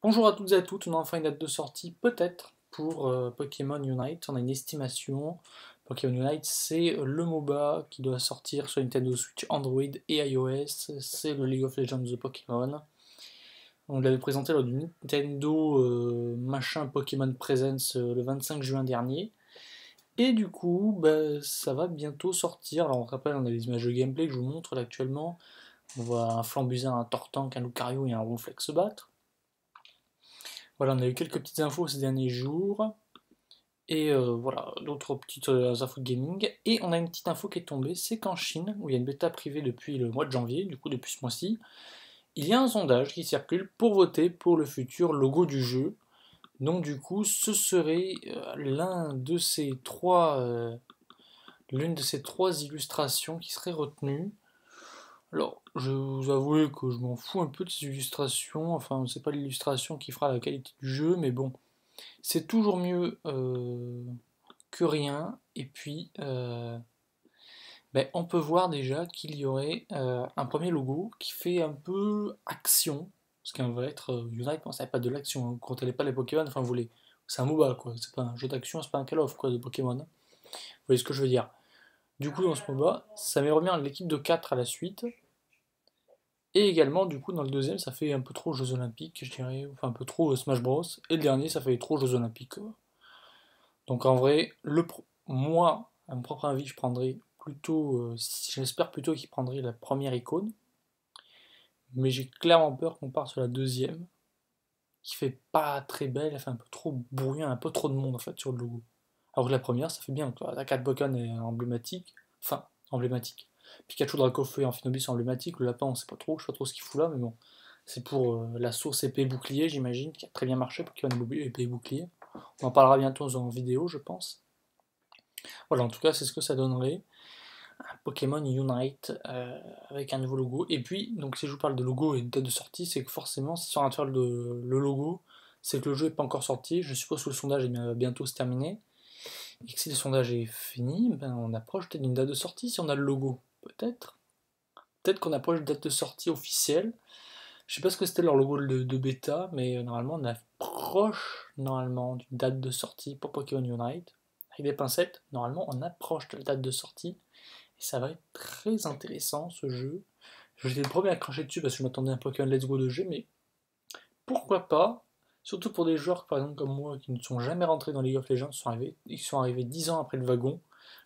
Bonjour à toutes et à toutes, on a enfin une date de sortie peut-être pour Pokémon Unite, on a une estimation. Pokémon Unite c'est le MOBA qui doit sortir sur Nintendo Switch, Android et iOS, c'est le League of Legends de Pokémon. On l'avait présenté lors du Nintendo machin Pokémon Presents le 25 juin dernier. Et du coup, ça va bientôt sortir. Alors on se rappelle, on a les images de gameplay que je vous montre là actuellement. On voit un Flambuzin, un Tortank, un Lucario et un Ronflex se battre. Voilà, on a eu quelques petites infos ces derniers jours. Et voilà, d'autres petites infos de gaming. Et on a une petite info qui est tombée, c'est qu'en Chine, où il y a une bêta privée depuis le mois de janvier, du coup depuis ce mois-ci, il y a un sondage qui circule pour voter pour le futur logo du jeu. Donc du coup, ce serait l'une de ces trois illustrations qui serait retenue. Alors, je vous avoue que je m'en fous un peu de ces illustrations. Enfin, c'est pas l'illustration qui fera la qualité du jeu, mais bon, c'est toujours mieux que rien. Et puis, on peut voir déjà qu'il y aurait un premier logo qui fait un peu action. Ce qui va être Unite, non, ça pas de l'action. Hein. Vous comptez pas les Pokémon, enfin, c'est un MOBA, quoi. C'est pas un jeu d'action, c'est pas un Call of, quoi, de Pokémon. Vous voyez ce que je veux dire. Du coup, dans ce MOBA, ça met revenir l'équipe de 4 à la suite. Et également, du coup, dans le deuxième, ça fait un peu trop Jeux Olympiques, je dirais. Enfin, un peu trop Smash Bros. Et le dernier, ça fait trop Jeux Olympiques. Donc en vrai, moi, à mon propre avis, je prendrais plutôt, j'espère plutôt qu'il prendrait la première icône, mais j'ai clairement peur qu'on parte sur la deuxième, qui fait pas très belle, elle fait un peu trop brouillon, un peu trop de monde en fait sur le logo. Alors que la première, ça fait bien, quoi. La 4 Pokémon est emblématique, enfin, emblématique. Pikachu, Dracofeu et Amphinobis sont emblématiques, le lapin on sait pas trop, je sais pas trop ce qu'il fout là, mais bon. C'est pour la source épée bouclier, j'imagine, qui a très bien marché, Pokémon épée bouclier. On en parlera bientôt en vidéo, je pense. Voilà, en tout cas, c'est ce que ça donnerait. Un Pokémon Unite avec un nouveau logo. Et puis, donc si je vous parle de logo et de date de sortie, c'est que forcément, si on va faire le logo, c'est que le jeu n'est pas encore sorti. Je suppose que le sondage va bientôt se terminer. Et que si le sondage est fini, on approche peut-être d'une date de sortie si on a le logo. Peut-être. Peut-être qu'on approche d'une date de sortie officielle. Je sais pas ce que c'était leur logo de bêta, mais normalement on approche normalement d'une date de sortie pour Pokémon Unite. Avec des pincettes, normalement on approche de la date de sortie. Et ça va être très intéressant ce jeu. J'étais le premier à cracher dessus parce que je m'attendais à un Pokémon Let's Go de jeu, mais pourquoi pas. Surtout pour des joueurs par exemple comme moi qui ne sont jamais rentrés dans League of Legends, ils sont arrivés 10 ans après le wagon,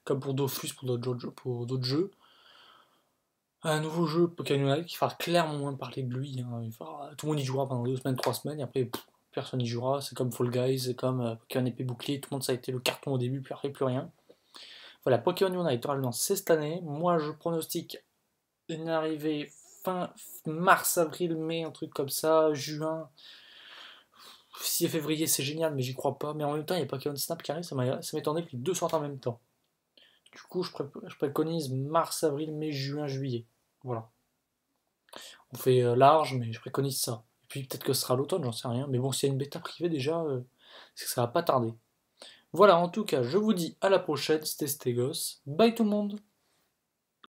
comme pour Dofus, pour d'autres jeux. Un nouveau jeu Pokémon Unite qui fera clairement moins parler de lui. Hein. Tout le monde y jouera pendant 2 semaines, 3 semaines, et après personne n'y jouera. C'est comme Fall Guys, c'est comme Pokémon épée bouclier, tout le monde ça a été le carton au début, puis après plus rien. Voilà, Pokémon Unite, normalement c'est cette année. Moi je pronostique une arrivée fin mars, avril, mai, un truc comme ça, juin. Si février c'est génial, mais j'y crois pas. Mais en même temps, il y a Pokémon Snap qui arrive, ça m'étonnait que les deux sortent en même temps. Du coup, je préconise mars, avril, mai, juin, juillet. Voilà. On fait large, mais je préconise ça. Et puis peut-être que ce sera l'automne, j'en sais rien. Mais bon, s'il y a une bêta privée déjà, c'est que ça va pas tarder. Voilà, en tout cas, je vous dis à la prochaine. C'était Stegos. Bye tout le monde!